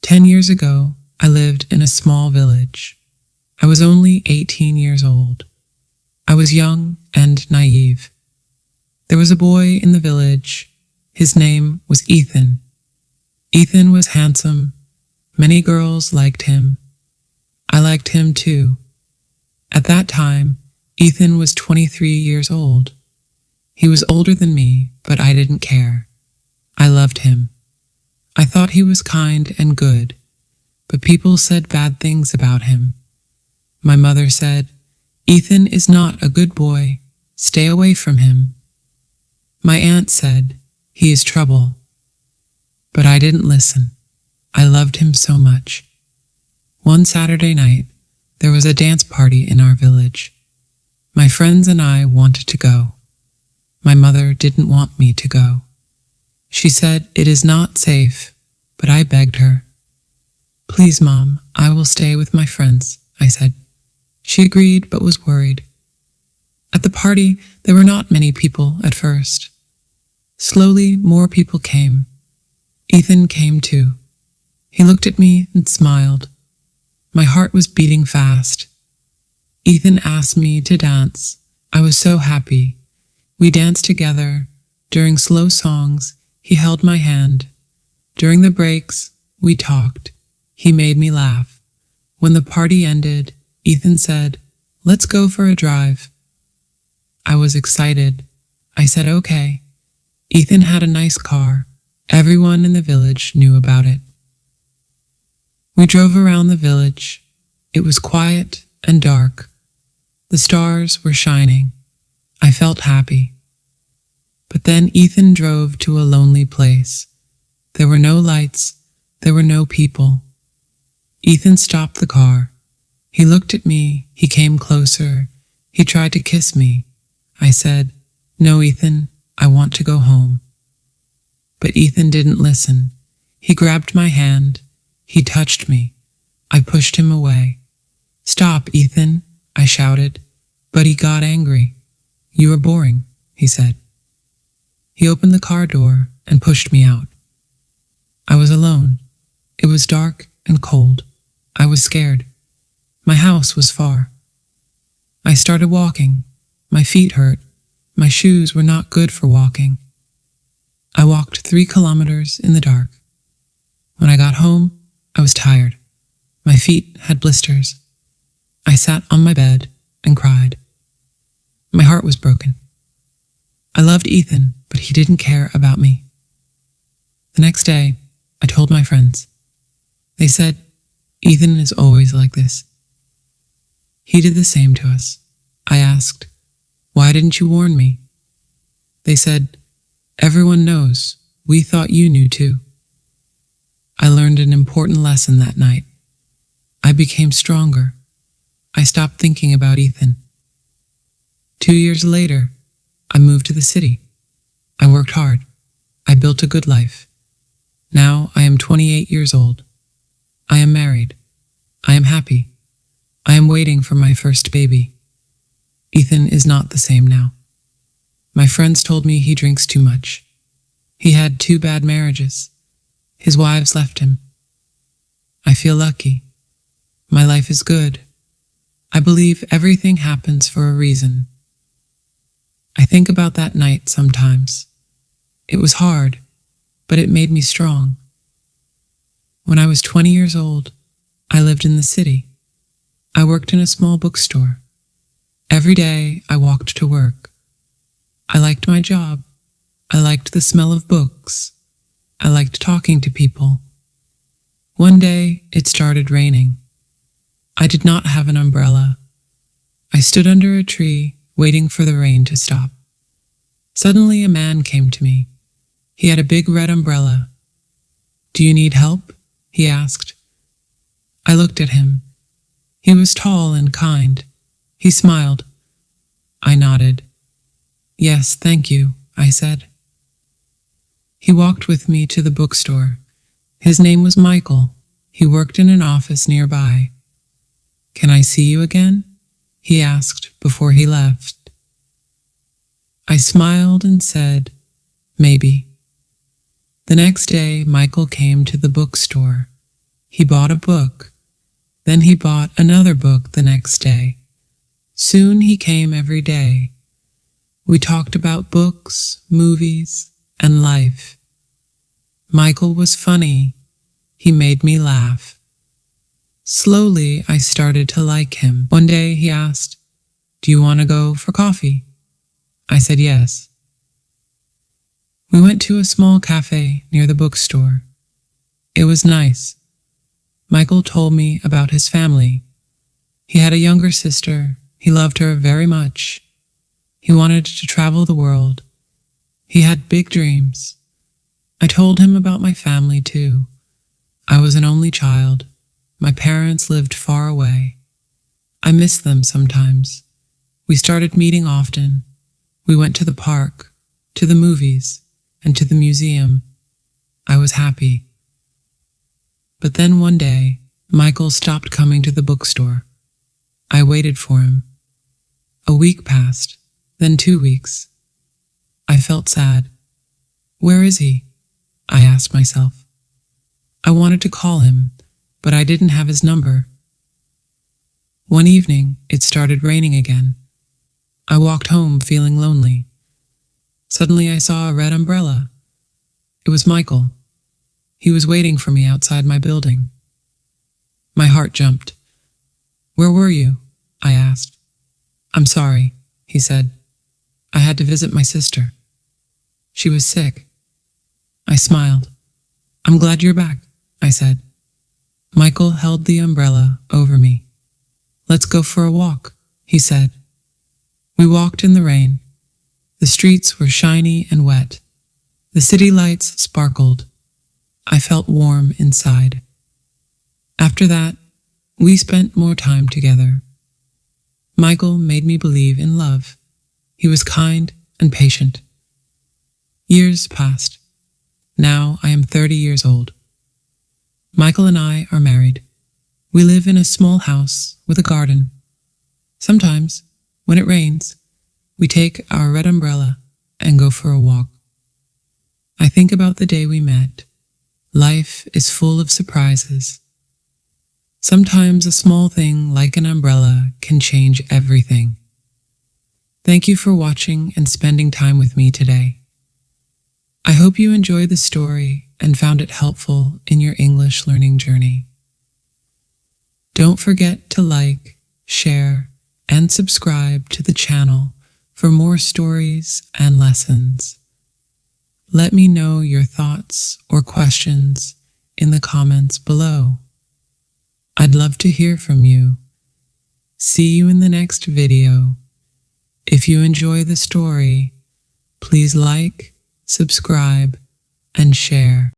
10 years ago, I lived in a small village. I was only 18 years old. I was young and naive. There was a boy in the village. His name was Ethan. Ethan was handsome. Many girls liked him. I liked him too. At that time, Ethan was 23 years old. He was older than me, but I didn't care. I loved him. I thought he was kind and good, but people said bad things about him. My mother said, "Ethan is not a good boy. Stay away from him." My aunt said, "He is trouble." But I didn't listen. I loved him so much. One Saturday night, there was a dance party in our village. My friends and I wanted to go. My mother didn't want me to go. She said it is not safe, but I begged her. "Please, Mom, I will stay with my friends," I said. She agreed but was worried. At the party, there were not many people at first. Slowly, more people came. Ethan came too. He looked at me and smiled. My heart was beating fast. Ethan asked me to dance. I was so happy. We danced together. During slow songs, he held my hand. During the breaks, we talked. He made me laugh. When the party ended, Ethan said, "Let's go for a drive." I was excited. I said, "Okay." Ethan had a nice car. Everyone in the village knew about it. We drove around the village. It was quiet and dark. The stars were shining. I felt happy. But then Ethan drove to a lonely place. There were no lights. There were no people. Ethan stopped the car. He looked at me. He came closer. He tried to kiss me. I said, "No, Ethan, I want to go home." But Ethan didn't listen. He grabbed my hand. He touched me. I pushed him away. "Stop, Ethan," I shouted, but he got angry. "You are boring," he said. He opened the car door and pushed me out. I was alone. It was dark and cold. I was scared. My house was far. I started walking. My feet hurt. My shoes were not good for walking. I walked 3 kilometers in the dark. When I got home, I was tired. My feet had blisters. I sat on my bed and cried. My heart was broken. I loved Ethan, but he didn't care about me. The next day, I told my friends. They said, "Ethan is always like this." He did the same to us. I asked, "Why didn't you warn me?" They said, "Everyone knows. We thought you knew too." I learned an important lesson that night. I became stronger. I stopped thinking about Ethan. 2 years later, I moved to the city. I worked hard. I built a good life. Now I am 28 years old. I am married. I am happy. I am waiting for my first baby. Ethan is not the same now. My friends told me he drinks too much. He had 2 bad marriages. His wives left him. I feel lucky. My life is good. I believe everything happens for a reason. I think about that night sometimes. It was hard, but it made me strong. When I was 20 years old, I lived in the city. I worked in a small bookstore. Every day I walked to work. I liked my job. I liked the smell of books. I liked talking to people. One day it started raining. I did not have an umbrella. I stood under a tree, waiting for the rain to stop. Suddenly a man came to me. He had a big red umbrella. "Do you need help?" he asked. I looked at him. He was tall and kind. He smiled. I nodded. "Yes, thank you," I said. He walked with me to the bookstore. His name was Michael. He worked in an office nearby. "Can I see you again?" he asked before he left. I smiled and said, "Maybe." The next day, Michael came to the bookstore. He bought a book. Then he bought another book the next day. Soon he came every day. We talked about books, movies, and life. Michael was funny. He made me laugh. Slowly, I started to like him. One day he asked, "Do you want to go for coffee?" I said yes. We went to a small cafe near the bookstore. It was nice. Michael told me about his family. He had a younger sister. He loved her very much. He wanted to travel the world. He had big dreams. I told him about my family too. I was an only child. My parents lived far away. I miss them sometimes. We started meeting often. We went to the park, to the movies, and to the museum. I was happy. But then one day, Michael stopped coming to the bookstore. I waited for him. A week passed, then 2 weeks. I felt sad. Where is he? I asked myself. I wanted to call him, but I didn't have his number. One evening, it started raining again. I walked home feeling lonely. Suddenly I saw a red umbrella. It was Michael. He was waiting for me outside my building. My heart jumped. "Where were you?" I asked. "I'm sorry," he said. "I had to visit my sister. She was sick." I smiled. "I'm glad you're back," I said. Michael held the umbrella over me. "Let's go for a walk," he said. We walked in the rain. The streets were shiny and wet. The city lights sparkled. I felt warm inside. After that, we spent more time together. Michael made me believe in love. He was kind and patient. Years passed. Now I am 30 years old. Michael and I are married. We live in a small house with a garden. Sometimes, when it rains, we take our red umbrella and go for a walk. I think about the day we met. Life is full of surprises. Sometimes a small thing like an umbrella can change everything. Thank you for watching and spending time with me today. I hope you enjoyed the story and found it helpful in your English learning journey. Don't forget to like, share, and subscribe to the channel for more stories and lessons. Let me know your thoughts or questions in the comments below. I'd love to hear from you. See you in the next video. If you enjoy the story, please like, subscribe, and share.